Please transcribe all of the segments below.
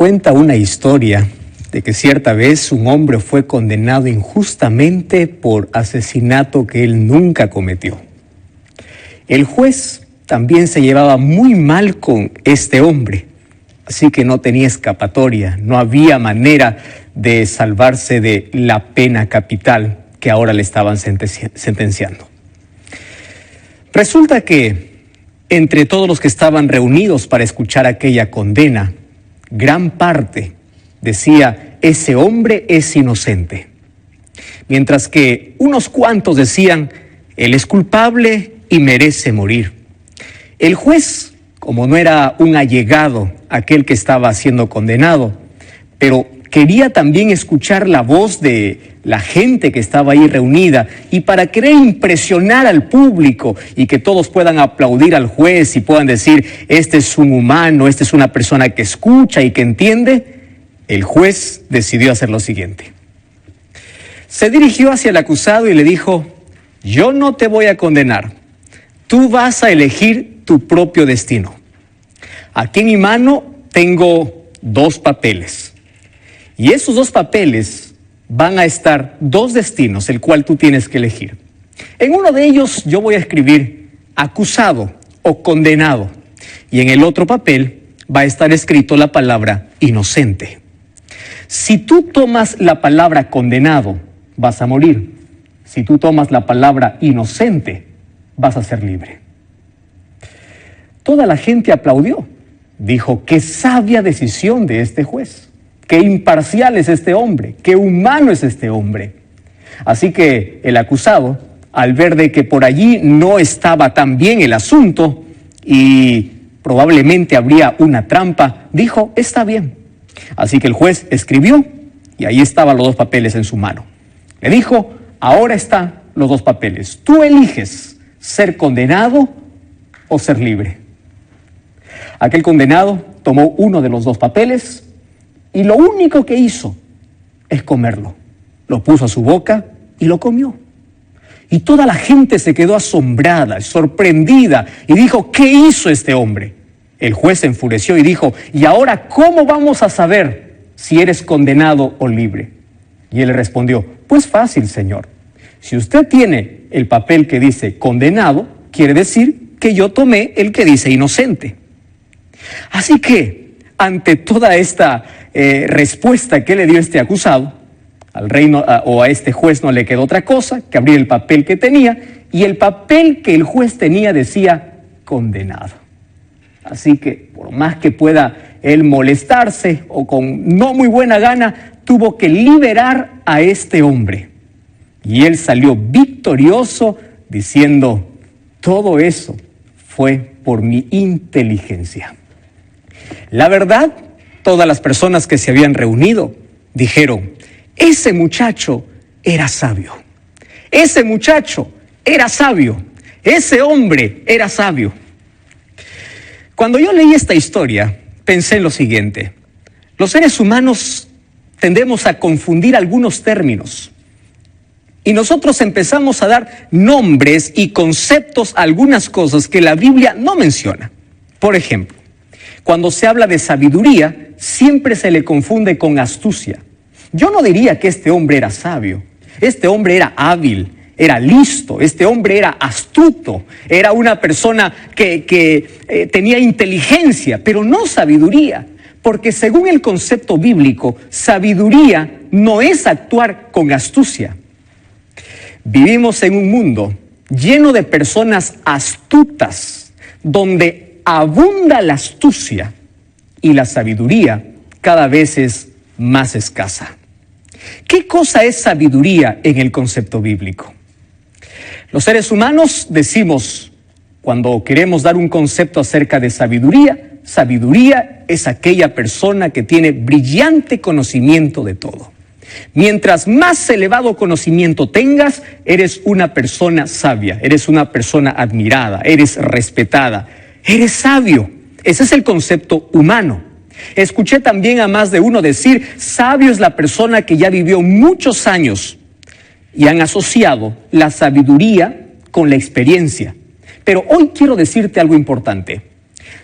cuenta una historia de que cierta vez un hombre fue condenado injustamente por asesinato que él nunca cometió. El juez también se llevaba muy mal con este hombre, así que no tenía escapatoria, no había manera de salvarse de la pena capital que ahora le estaban sentenciando. Resulta que entre todos los que estaban reunidos para escuchar aquella condena, gran parte decía: ese hombre es inocente. Mientras que unos cuantos decían: él es culpable y merece morir. El juez, como no era un allegado aquel que estaba siendo condenado, pero quería también escuchar la voz de la gente que estaba ahí reunida, y para querer impresionar al público y que todos puedan aplaudir al juez y puedan decir: este es un humano, esta es una persona que escucha y que entiende, el juez decidió hacer lo siguiente. Se dirigió hacia el acusado y le dijo: yo no te voy a condenar, tú vas a elegir tu propio destino. Aquí en mi mano tengo 2 papeles, y esos 2 papeles van a estar 2 destinos, el cual tú tienes que elegir. En uno de ellos yo voy a escribir acusado o condenado, y en el otro papel va a estar escrito la palabra inocente. Si tú tomas la palabra condenado, vas a morir. Si tú tomas la palabra inocente, vas a ser libre. Toda la gente aplaudió. Dijo: qué sabia decisión de este juez. Qué imparcial es este hombre, qué humano es este hombre. Así que el acusado, al ver de que por allí no estaba tan bien el asunto y probablemente habría una trampa, dijo: está bien. Así que el juez escribió y ahí estaban los 2 papeles en su mano. Le dijo: ahora están los 2 papeles. Tú eliges ser condenado o ser libre. Aquel condenado tomó uno de los 2 papeles y lo único que hizo es comerlo. Lo puso a su boca y lo comió. Y toda la gente se quedó asombrada, sorprendida, y dijo: ¿qué hizo este hombre? El juez se enfureció y dijo: ¿y ahora cómo vamos a saber si eres condenado o libre? Y él le respondió: pues fácil, señor. Si usted tiene el papel que dice condenado, quiere decir que yo tomé el que dice inocente. Así que, ante toda esta respuesta que le dio este acusado, al reino o a este juez no le quedó otra cosa que abrir el papel que tenía, y el papel que el juez tenía decía condenado. Así que, por más que pueda él molestarse o con no muy buena gana, tuvo que liberar a este hombre. Y él salió victorioso diciendo: todo eso fue por mi inteligencia. La verdad, todas las personas que se habían reunido dijeron: ese muchacho era sabio. Ese muchacho era sabio. Ese hombre era sabio. Cuando yo leí esta historia, pensé en lo siguiente: los seres humanos tendemos a confundir algunos términos. Y nosotros empezamos a dar nombres y conceptos a algunas cosas que la Biblia no menciona. Por ejemplo, cuando se habla de sabiduría, siempre se le confunde con astucia. Yo no diría que este hombre era sabio. Este hombre era hábil, era listo, este hombre era astuto, era una persona que tenía inteligencia, pero no sabiduría. Porque según el concepto bíblico, sabiduría no es actuar con astucia. Vivimos en un mundo lleno de personas astutas, donde abunda la astucia y la sabiduría cada vez es más escasa. ¿Qué cosa es sabiduría en el concepto bíblico? Los seres humanos decimos, cuando queremos dar un concepto acerca de sabiduría, sabiduría es aquella persona que tiene brillante conocimiento de todo. Mientras más elevado conocimiento tengas, eres una persona sabia, eres una persona admirada, eres respetada, eres sabio. Ese es el concepto humano. Escuché también a más de uno decir: sabio es la persona que ya vivió muchos años, y han asociado la sabiduría con la experiencia. Pero hoy quiero decirte algo importante.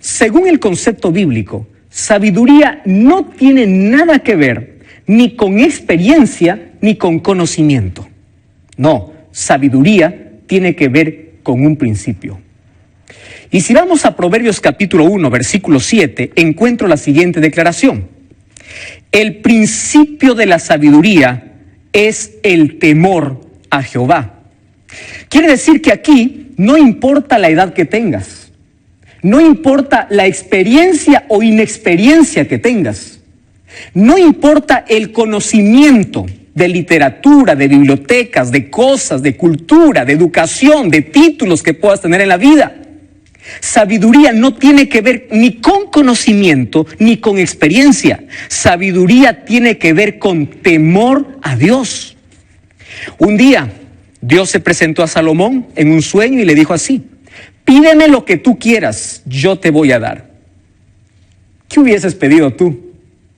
Según el concepto bíblico, Sabiduría no tiene nada que ver ni con experiencia ni con conocimiento. No, sabiduría tiene que ver con un principio. Y si vamos a Proverbios capítulo 1, versículo 7, encuentro la siguiente declaración. El principio de la sabiduría es el temor a Jehová. Quiere decir que aquí no importa la edad que tengas, no importa la experiencia o inexperiencia que tengas, no importa el conocimiento de literatura, de bibliotecas, de cosas, de cultura, de educación, de títulos que puedas tener en la vida. Sabiduría no tiene que ver ni con conocimiento ni con experiencia. Sabiduría tiene que ver con temor a Dios. Un día Dios se presentó a Salomón en un sueño y le dijo así: pídeme lo que tú quieras, yo te voy a dar. ¿Qué hubieses pedido tú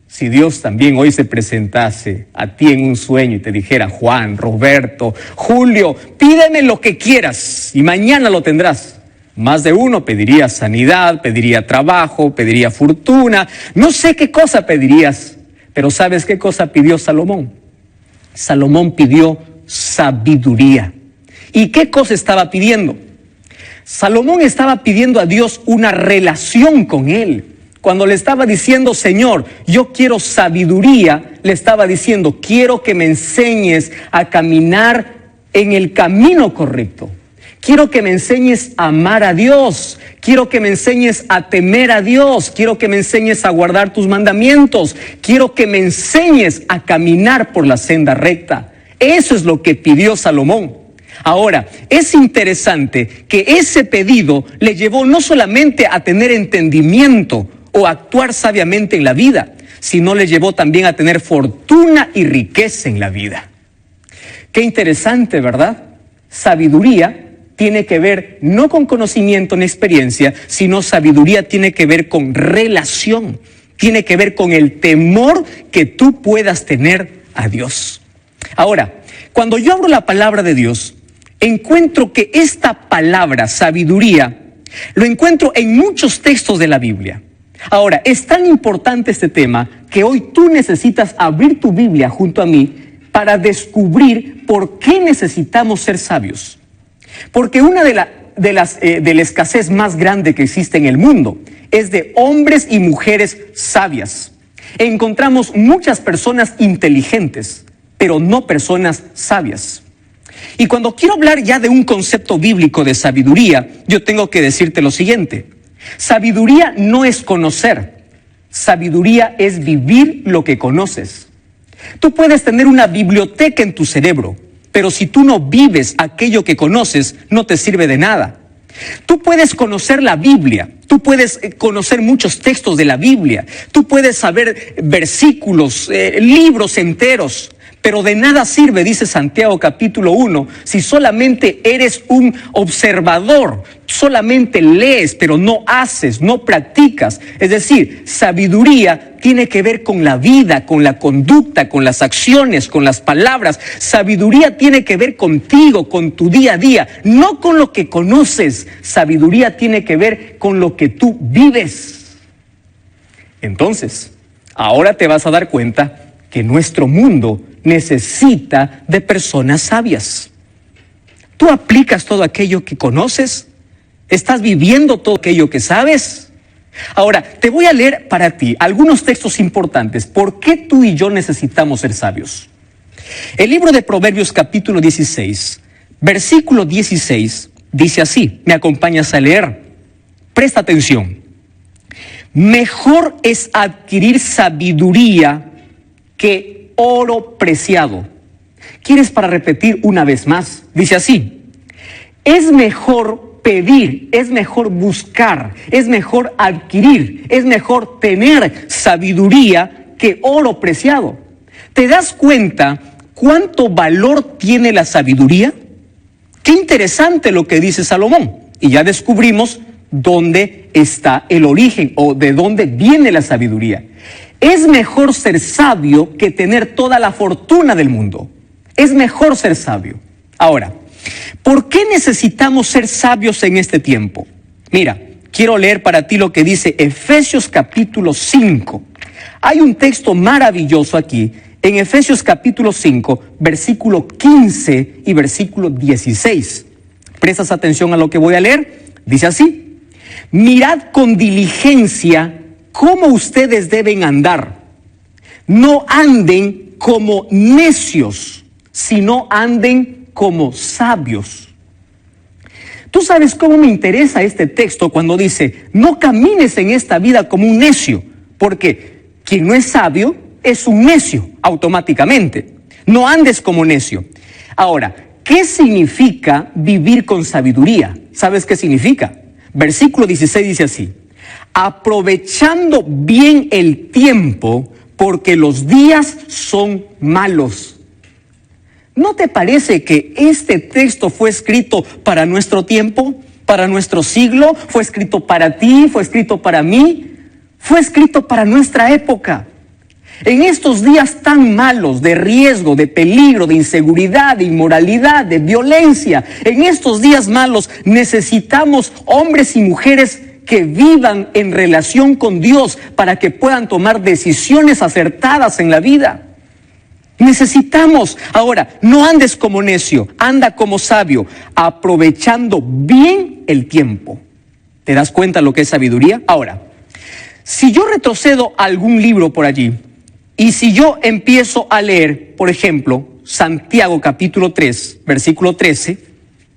si Dios también hoy se presentase a ti en un sueño y te dijera: Juan, Roberto, Julio, pídeme lo que quieras y mañana lo tendrás? Más de uno pediría sanidad, pediría trabajo, pediría fortuna, no sé qué cosa pedirías, pero ¿sabes qué cosa pidió Salomón? Salomón pidió sabiduría. ¿Y qué cosa estaba pidiendo? Salomón estaba pidiendo a Dios una relación con él. Cuando le estaba diciendo: Señor, yo quiero sabiduría, le estaba diciendo: quiero que me enseñes a caminar en el camino correcto. Quiero que me enseñes a amar a Dios. Quiero que me enseñes a temer a Dios. Quiero que me enseñes a guardar tus mandamientos. Quiero que me enseñes a caminar por la senda recta. Eso es lo que pidió Salomón. Ahora, es interesante que ese pedido le llevó no solamente a tener entendimiento o actuar sabiamente en la vida, sino le llevó también a tener fortuna y riqueza en la vida. Qué interesante, ¿verdad? Sabiduría tiene que ver no con conocimiento ni experiencia, sino sabiduría tiene que ver con relación, tiene que ver con el temor que tú puedas tener a Dios. Ahora, cuando yo abro la palabra de Dios, encuentro que esta palabra, sabiduría, lo encuentro en muchos textos de la Biblia. Ahora, es tan importante este tema que hoy tú necesitas abrir tu Biblia junto a mí para descubrir por qué necesitamos ser sabios. Porque una de la escasez más grande que existe en el mundo es de hombres y mujeres sabias. Encontramos muchas personas inteligentes, pero no personas sabias. Y cuando quiero hablar ya de un concepto bíblico de sabiduría, yo tengo que decirte lo siguiente: sabiduría no es conocer, sabiduría es vivir lo que conoces. Tú puedes tener una biblioteca en tu cerebro, pero si tú no vives aquello que conoces, no te sirve de nada. Tú puedes conocer la Biblia, tú puedes conocer muchos textos de la Biblia, tú puedes saber versículos, libros enteros, pero de nada sirve, dice Santiago capítulo 1, si solamente eres un observador, solamente lees, pero no haces, no practicas. Es decir, sabiduría tiene que ver con la vida, con la conducta, con las acciones, con las palabras. Sabiduría tiene que ver contigo, con tu día a día, no con lo que conoces. Sabiduría tiene que ver con lo que tú vives. Entonces, ahora te vas a dar cuenta que nuestro mundo necesita de personas sabias. ¿Tú aplicas todo aquello que conoces? ¿Estás viviendo todo aquello que sabes? Ahora, te voy a leer para ti algunos textos importantes. ¿Por qué tú y yo necesitamos ser sabios? El libro de Proverbios capítulo 16, versículo 16, dice así. ¿Me acompañas a leer? Presta atención. Mejor es adquirir sabiduría que oro preciado. ¿Quieres para repetir una vez más? Dice así: es mejor pedir, es mejor buscar, es mejor adquirir, es mejor tener sabiduría que oro preciado. ¿Te das cuenta cuánto valor tiene la sabiduría? Qué interesante lo que dice Salomón. Y ya descubrimos dónde está el origen o de dónde viene la sabiduría. Es mejor ser sabio que tener toda la fortuna del mundo. Es mejor ser sabio. Ahora, ¿por qué necesitamos ser sabios en este tiempo? Mira, quiero leer para ti lo que dice Efesios capítulo 5. Hay un texto maravilloso aquí, en Efesios capítulo 5, versículo 15 y versículo 16. ¿Prestas atención a lo que voy a leer? Dice así: mirad con diligencia cómo ustedes deben andar. No anden como necios, sino anden como sabios. Tú sabes cómo me interesa este texto cuando dice, no camines en esta vida como un necio, porque quien no es sabio es un necio automáticamente. No andes como necio. Ahora, ¿qué significa vivir con sabiduría? ¿Sabes qué significa? Versículo 16 dice así: aprovechando bien el tiempo, porque los días son malos. ¿No te parece que este texto fue escrito para nuestro tiempo, para nuestro siglo? Fue escrito para ti, fue escrito para mí, fue escrito para nuestra época. En estos días tan malos, de riesgo, de peligro, de inseguridad, de inmoralidad, de violencia, en estos días malos necesitamos hombres y mujeres que vivan en relación con Dios para que puedan tomar decisiones acertadas en la vida. Necesitamos. Ahora, no andes como necio, anda como sabio, aprovechando bien el tiempo. ¿Te das cuenta lo que es sabiduría? Ahora, si yo retrocedo a algún libro por allí, y si yo empiezo a leer, por ejemplo, Santiago capítulo 3, versículo 13,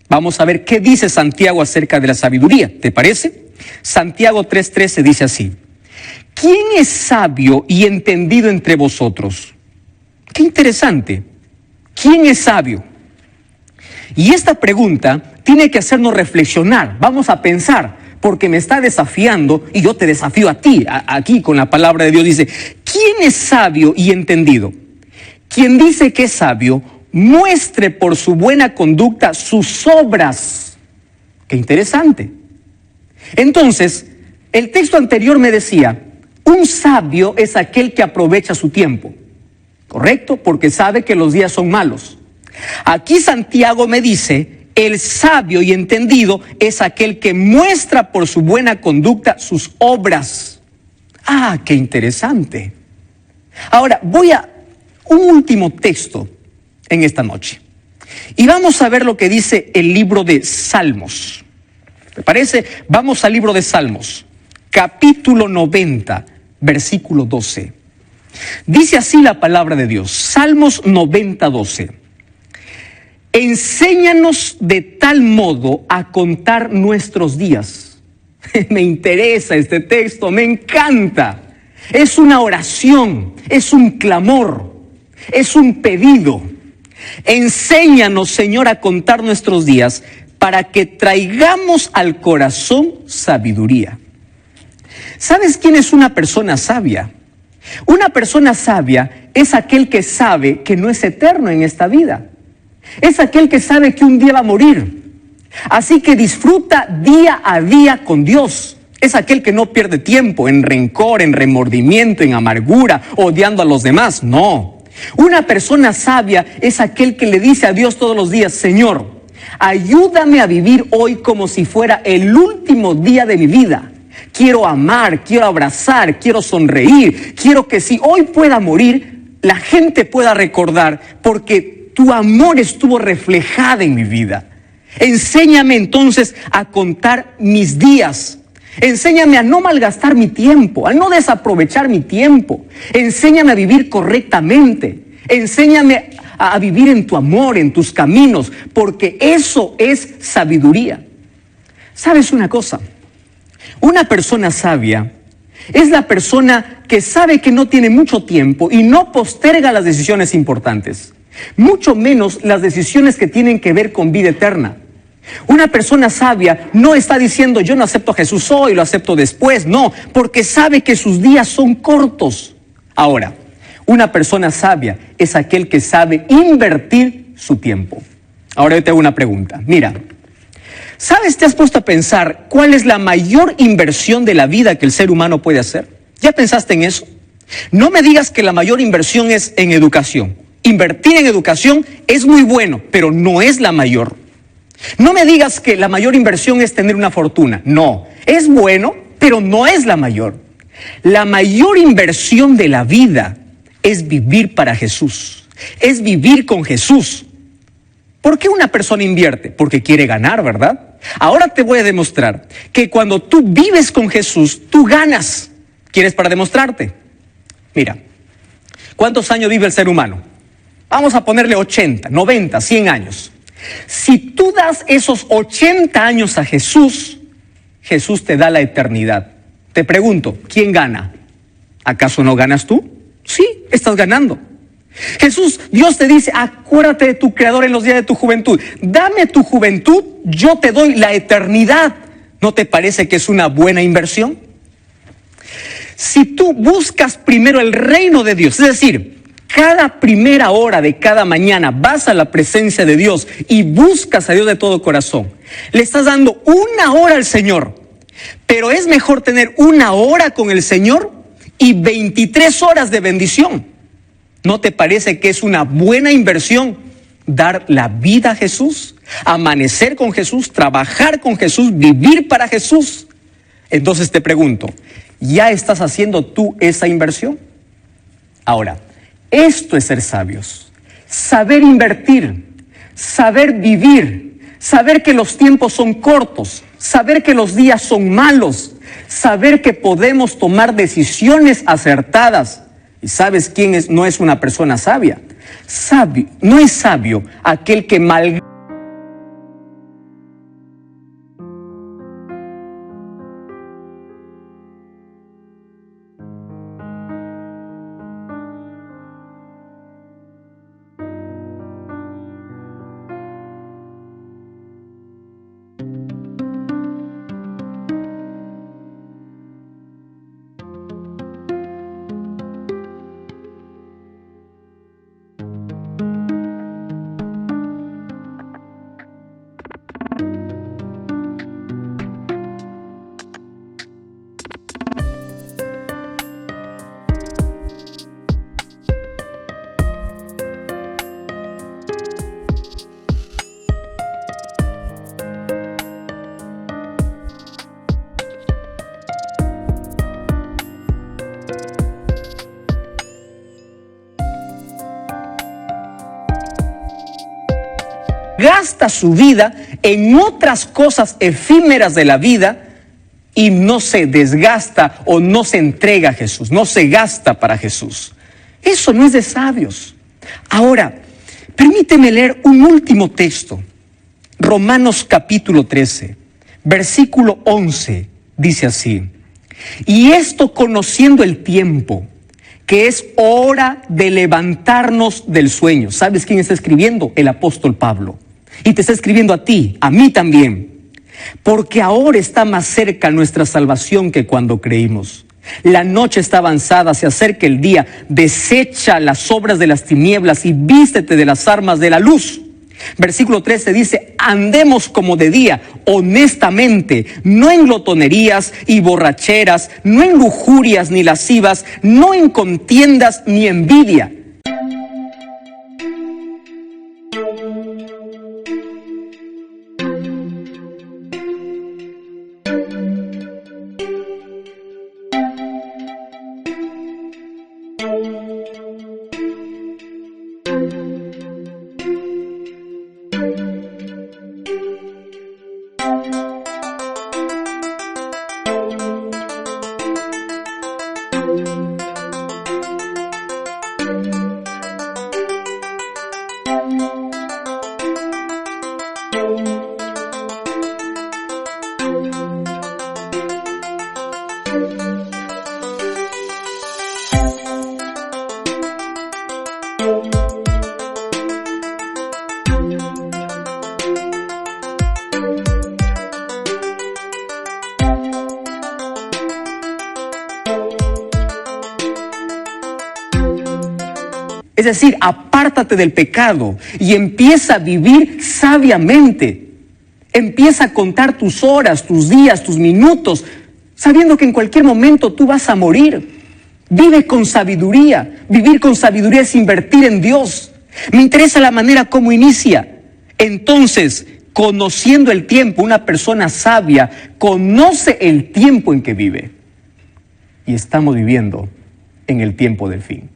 vamos a ver qué dice Santiago acerca de la sabiduría. ¿Te parece? Santiago 3:13 dice así: ¿quién es sabio y entendido entre vosotros? Qué interesante. ¿Quién es sabio? Y esta pregunta tiene que hacernos reflexionar. Vamos a pensar, porque me está desafiando y yo te desafío a ti. Aquí con la palabra de Dios dice, ¿quién es sabio y entendido? Quien dice que es sabio, muestre por su buena conducta sus obras. Qué interesante. Entonces, el texto anterior me decía, un sabio es aquel que aprovecha su tiempo. ¿Correcto? Porque sabe que los días son malos. Aquí Santiago me dice, el sabio y entendido es aquel que muestra por su buena conducta sus obras. ¡Ah, qué interesante! Ahora, voy a un último texto en esta noche. Y vamos a ver lo que dice el libro de Salmos. ¿Te parece? Vamos al libro de Salmos, capítulo 90, versículo 12. Dice así la palabra de Dios, Salmos 90:12. Enséñanos de tal modo a contar nuestros días. Me interesa este texto, me encanta. Es una oración, es un clamor, es un pedido. Enséñanos, Señor, a contar nuestros días para que traigamos al corazón sabiduría. ¿Sabes quién es una persona sabia? Una persona sabia es aquel que sabe que no es eterno en esta vida. Es aquel que sabe que un día va a morir. Así que disfruta día a día con Dios. Es aquel que no pierde tiempo en rencor, en remordimiento, en amargura, odiando a los demás. No. Una persona sabia es aquel que le dice a Dios todos los días, Señor, ayúdame a vivir hoy como si fuera el último día de mi vida. Quiero amar, quiero abrazar, quiero sonreír. Quiero que si hoy pueda morir, la gente pueda recordar porque tu amor estuvo reflejado en mi vida. Enséñame entonces a contar mis días. Enséñame a no malgastar mi tiempo, a no desaprovechar mi tiempo. Enséñame a vivir correctamente. Enséñame a vivir en tu amor, en tus caminos, porque eso es sabiduría. ¿Sabes una cosa? Una persona sabia es la persona que sabe que no tiene mucho tiempo y no posterga las decisiones importantes, mucho menos las decisiones que tienen que ver con vida eterna. Una persona sabia no está diciendo yo no acepto a Jesús hoy, lo acepto después, no, porque sabe que sus días son cortos. Ahora, una persona sabia es aquel que sabe invertir su tiempo. Ahora yo te hago una pregunta, mira. ¿Sabes? ¿Te has puesto a pensar cuál es la mayor inversión de la vida que el ser humano puede hacer? ¿Ya pensaste en eso? No me digas que la mayor inversión es en educación. Invertir en educación es muy bueno, pero no es la mayor. No me digas que la mayor inversión es tener una fortuna. No, Es bueno, pero no es la mayor. La mayor inversión de la vida es vivir para Jesús, es vivir con Jesús. ¿Por qué una persona invierte? Porque quiere ganar, ¿verdad? Ahora te voy a demostrar que cuando tú vives con Jesús, tú ganas. ¿Quieres para demostrarte? Mira, ¿cuántos años vive el ser humano? Vamos a ponerle 80, 90, 100 años. Si tú das esos 80 años a Jesús, Jesús te da la eternidad. Te pregunto, ¿quién gana? ¿Acaso no ganas tú? Sí, estás ganando. Jesús, Dios te dice, acuérdate de tu Creador en los días de tu juventud. Dame tu juventud, yo te doy la eternidad. ¿No te parece que es una buena inversión? Si tú buscas primero el reino de Dios, es decir, cada primera hora de cada mañana vas a la presencia de Dios y buscas a Dios de todo corazón, le estás dando una hora al Señor. Pero es mejor tener una hora con el Señor y 23 horas de bendición. ¿No te parece que es una buena inversión dar la vida a Jesús, amanecer con Jesús, trabajar con Jesús, vivir para Jesús? Entonces te pregunto, ¿ya estás haciendo tú esa inversión? Ahora, esto es ser sabios, saber invertir, saber vivir, saber que los tiempos son cortos, saber que los días son malos, saber que podemos tomar decisiones acertadas. ¿Y sabes quién no es una persona sabia? Sabio, no es sabio aquel que malgasta. su vida en otras cosas efímeras de la vida y no se desgasta o no se entrega a Jesús, no se gasta para Jesús. Eso no es de sabios. Ahora, permíteme leer un último texto. Romanos capítulo 13, versículo 11, dice así: y esto conociendo el tiempo, que es hora de levantarnos del sueño. ¿Sabes quién está escribiendo? El apóstol Pablo. Y te está escribiendo a ti, a mí también. Porque ahora está más cerca nuestra salvación que cuando creímos. La noche está avanzada, se acerca el día. Desecha las obras de las tinieblas y vístete de las armas de la luz. Versículo 13 dice: andemos como de día, honestamente, no en glotonerías y borracheras, no en lujurias ni lascivas, no en contiendas ni envidia. Es decir, apártate del pecado y empieza a vivir sabiamente. Empieza a contar tus horas, tus días, tus minutos, sabiendo que en cualquier momento tú vas a morir. Vive con sabiduría. Vivir con sabiduría es invertir en Dios. Me interesa la manera como inicia. Entonces, conociendo el tiempo. Una persona sabia conoce el tiempo en que vive. Y estamos viviendo en el tiempo del fin.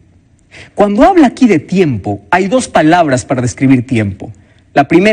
Cuando habla aquí de tiempo, hay dos palabras para describir tiempo. La primera